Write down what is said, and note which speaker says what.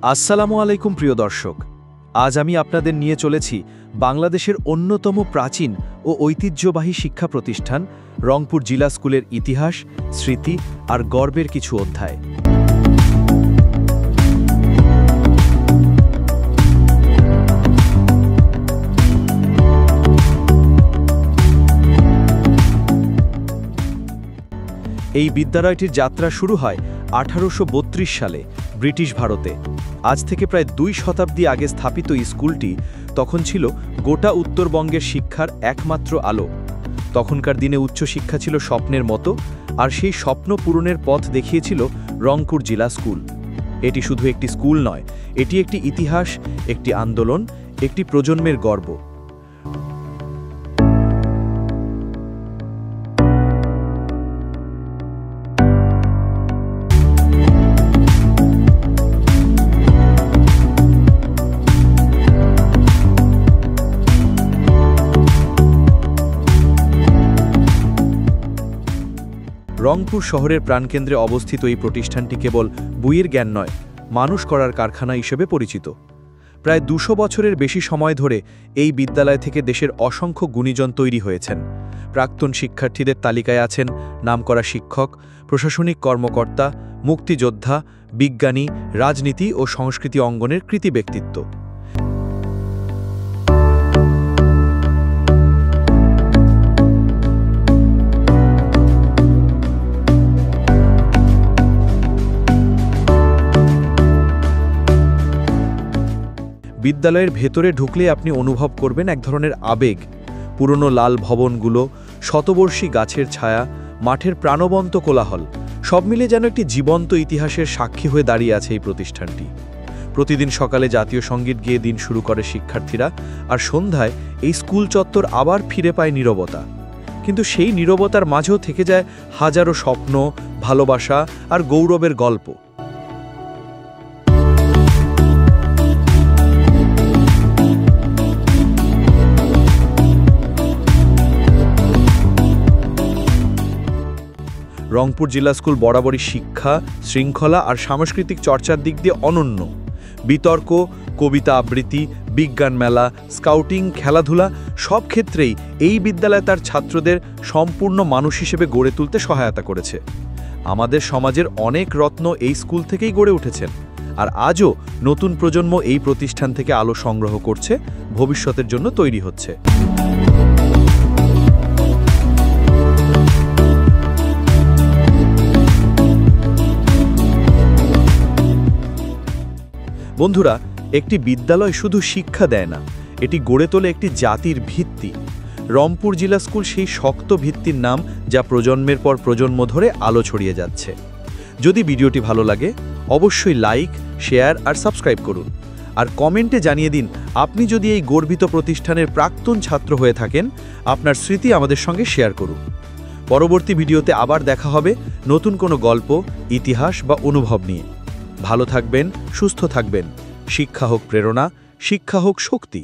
Speaker 1: আসসালামু আলাইকুম প্রিয় দর্শক। আজ আমি আপনাদের নিয়ে চলেছি বাংলাদেশের অন্যতম প্রাচীন ও ঐতিহ্যবাহী শিক্ষা প্রতিষ্ঠান রংপুর জিলা স্কুলের ইতিহাস, স্মৃতি আর গর্বের কিছু অধ্যায়। এই বিদ্যালয়টির যাত্রা শুরু হয় 1832 সালে ব্রিটিশ ভারতে। আজ থেকে প্রায় 2 শতাব্দী আগে স্থাপিত এই স্কুলটি তখন ছিল গোটা উত্তরবঙ্গের শিক্ষার একমাত্র আলো। তখনকার দিনে উচ্চশিক্ষা ছিল স্বপ্নের মতো, আর সেই স্বপ্ন পূরণের পথ দেখিয়েছিল রংপুর জিলা স্কুল। এটি শুধু একটি স্কুল নয়, এটি একটি ইতিহাস, একটি আন্দোলন, একটি প্রজন্মের গর্ব। রংপুর শহরের প্রাণকেন্দ্রে অবস্থিত এই প্রতিষ্ঠানটি কেবল বইয়ের জ্ঞান নয়, মানুষ করার কারখানা হিসেবে পরিচিত। প্রায় 200 বছরের বেশি সময় ধরে এই বিদ্যালয় থেকে দেশের অসংখ্য গুণীজন তৈরি হয়েছেন। প্রাক্তন শিক্ষার্থীদের তালিকায় আছেন নামকরা শিক্ষক, প্রশাসনিক কর্মকর্তা, মুক্তিযোদ্ধা, বিজ্ঞানী, রাজনীতি ও সংস্কৃতি অঙ্গনের কৃতি ব্যক্তিত্ব। বিদ্যালয়ের ভেতরে ঢুকলে আপনি অনুভব করবেন এক ধরনের আবেগ। পুরনো লাল ভবনগুলো, শতবর্ষী গাছের ছায়া, মাঠের প্রাণবন্ত কোলাহল, সব মিলে যেন একটি জীবন্ত ইতিহাসের সাক্ষী হয়ে দাঁড়িয়ে আছে এই প্রতিষ্ঠানটি। প্রতিদিন সকালে জাতীয় সঙ্গীত গেয়ে দিন শুরু করে শিক্ষার্থীরা, আর সন্ধ্যায় এই স্কুল চত্বর আবার ফিরে পায় নীরবতা। কিন্তু সেই নীরবতার মাঝেও থেকে যায় হাজারো স্বপ্ন, ভালোবাসা আর গৌরবের গল্প। রংপুর জিলা স্কুল বরাবরই শিক্ষা, শৃঙ্খলা আর সাংস্কৃতিক চর্চার দিক দিয়ে অনন্য। বিতর্ক, কবিতা আবৃত্তি, বিজ্ঞান মেলা, স্কাউটিং, খেলাধুলা সব ক্ষেত্রেই এই বিদ্যালয় তার ছাত্রদের সম্পূর্ণ মানুষ হিসেবে গড়ে তুলতে সহায়তা করেছে। আমাদের সমাজের অনেক রত্ন এই স্কুল থেকেই গড়ে উঠেছেন, আর আজও নতুন প্রজন্ম এই প্রতিষ্ঠান থেকে আলো সংগ্রহ করছে, ভবিষ্যতের জন্য তৈরি হচ্ছে। বন্ধুরা, একটি বিদ্যালয় শুধু শিক্ষা দেয় না, এটি গড়ে তোলে একটি জাতির ভিত্তি। রংপুর জিলা স্কুল সেই শক্ত ভিত্তির নাম, যা প্রজন্মের পর প্রজন্ম ধরে আলো ছড়িয়ে যাচ্ছে। যদি ভিডিওটি ভালো লাগে, অবশ্যই লাইক, শেয়ার আর সাবস্ক্রাইব করুন। আর কমেন্টে জানিয়ে দিন আপনি যদি এই গর্বিত প্রতিষ্ঠানের প্রাক্তন ছাত্র হয়ে থাকেন, আপনার স্মৃতি আমাদের সঙ্গে শেয়ার করুন। পরবর্তী ভিডিওতে আবার দেখা হবে নতুন কোনো গল্প, ইতিহাস বা অনুভব নিয়ে। ভালো থাকবেন, সুস্থ থাকবেন। শিক্ষা হোক প্রেরণা, শিক্ষা হোক শক্তি।